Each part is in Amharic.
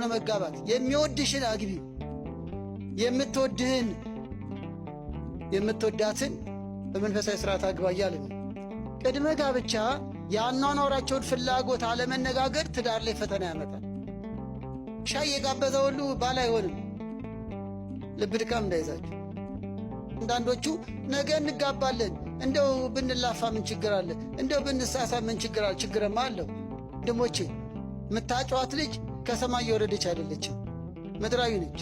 ነው መጋባት። የሚወድሽን አግቢ፣ የምትወድህን የምትወዳትን በመንፈሳዊ ሥርዓት አግባ እያለ ነው። ቅድመ ጋብቻ የአኗኗራቸውን ፍላጎት አለመነጋገር ትዳር ላይ ፈተና ያመጣል። ሻይ የጋበዘ ሁሉ ባል አይሆንም። ልብ ድካም እንዳይዛችሁ። አንዳንዶቹ ነገ እንጋባለን፣ እንደው ብንላፋ ምን ችግር አለ? እንደው ብንሳሳ ምን ችግር አለ? ችግርማ አለው ወንድሞቼ። የምታጫዋት ልጅ ከሰማይ የወረደች አይደለችም፣ ምድራዊ ነች።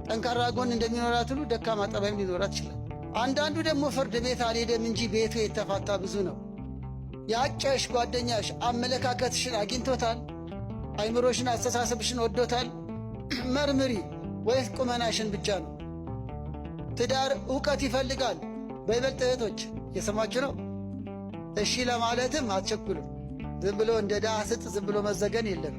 ጠንካራ ጎን እንደሚኖራት ሁሉ ደካማ ጠባይም ሊኖራት ይችላል። አንዳንዱ ደግሞ ፍርድ ቤት አልሄደም እንጂ ቤቱ የተፋታ ብዙ ነው። ያጨሽ ጓደኛሽ አመለካከትሽን አግኝቶታል? አይምሮሽን፣ አስተሳሰብሽን ወዶታል? መርምሪ። ወይስ ቁመናሽን ብቻ ነው? ትዳር ዕውቀት ይፈልጋል። በይበልጥ እህቶች የሰማችሁ ነው። እሺ ለማለትም አትቸኩልም። ዝም ብሎ እንደ ዳህ ስጥ ዝም ብሎ መዘገን የለም።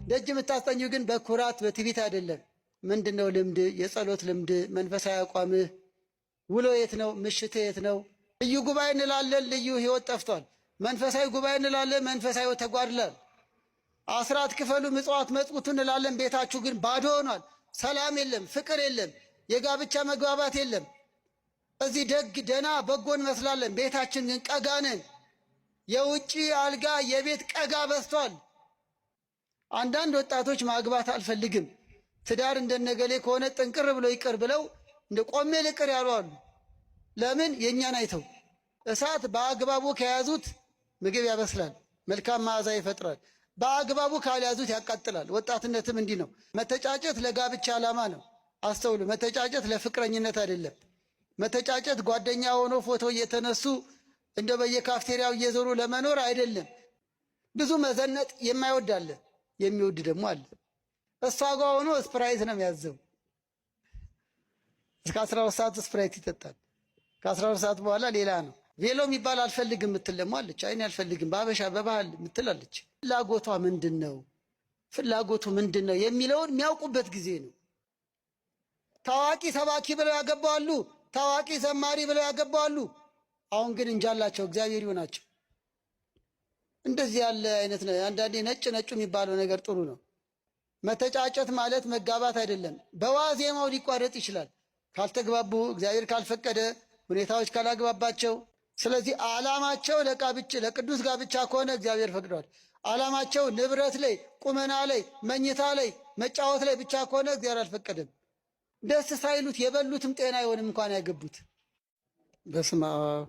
ደጅ የምታስጠኙ ግን በኩራት በትዕቢት አይደለም። ምንድነው ልምድ፣ የጸሎት ልምድ፣ መንፈሳዊ አቋምህ፣ ውሎ የት ነው? ምሽት የት ነው? ልዩ ጉባኤ እንላለን፣ ልዩ ሕይወት ጠፍቷል። መንፈሳዊ ጉባኤ እንላለን፣ መንፈሳዊ ሕይወት ተጓድሏል። አስራት ክፈሉ፣ ምጽዋት መጽውቱ እንላለን፣ ቤታችሁ ግን ባዶ ሆኗል። ሰላም የለም፣ ፍቅር የለም፣ የጋብቻ መግባባት የለም። እዚህ ደግ ደና በጎ እንመስላለን፣ ቤታችን ግን ቀጋ ነን። የውጪ አልጋ የቤት ቀጋ በዝቷል። አንዳንድ ወጣቶች ማግባት አልፈልግም፣ ትዳር እንደነገሌ ከሆነ ጥንቅር ብሎ ይቅር ብለው እንደ ቆሜ ልቅር ያሉ አሉ። ለምን? የእኛን አይተው። እሳት በአግባቡ ከያዙት ምግብ ያበስላል፣ መልካም መዓዛ ይፈጥራል። በአግባቡ ካልያዙት ያቃጥላል። ወጣትነትም እንዲህ ነው። መተጫጨት ለጋብቻ ዓላማ ነው። አስተውሉ። መተጫጨት ለፍቅረኝነት አይደለም። መተጫጨት ጓደኛ ሆኖ ፎቶ እየተነሱ እንደ በየካፍቴሪያው እየዞሩ ለመኖር አይደለም። ብዙ መዘነጥ የማይወድ አለ፣ የሚወድ ደግሞ አለ። እሷ ጋር ሆኖ ስፕራይት ነው የሚያዘው። እስከ 12 ሰዓት ስፕራይት ይጠጣል። ከ12 ሰዓት በኋላ ሌላ ነው። ቬሎ የሚባል አልፈልግም ምትል ደግሞ አለች። አይኔ አልፈልግም በአበሻ በባህል ምትል አለች። ፍላጎቷ ምንድን ነው? ፍላጎቱ ምንድን ነው የሚለውን የሚያውቁበት ጊዜ ነው። ታዋቂ ሰባኪ ብለው ያገባዋሉ፣ ታዋቂ ዘማሪ ብለው ያገባዋሉ። አሁን ግን እንጃላቸው፣ እግዚአብሔር ይሆናቸው። እንደዚህ ያለ አይነት ነው። አንዳንዴ ነጭ ነጩ የሚባለው ነገር ጥሩ ነው። መተጫጨት ማለት መጋባት አይደለም። በዋዜማው ሊቋረጥ ይችላል ካልተግባቡ፣ እግዚአብሔር ካልፈቀደ፣ ሁኔታዎች ካላግባባቸው። ስለዚህ ዓላማቸው ለቅዱስ ጋብቻ ከሆነ እግዚአብሔር ፈቅዷል። ዓላማቸው ንብረት ላይ፣ ቁመና ላይ፣ መኝታ ላይ፣ መጫወት ላይ ብቻ ከሆነ እግዚአብሔር አልፈቀደም። ደስ ሳይሉት የበሉትም ጤና አይሆንም እንኳን ያገቡት። በስመ አብ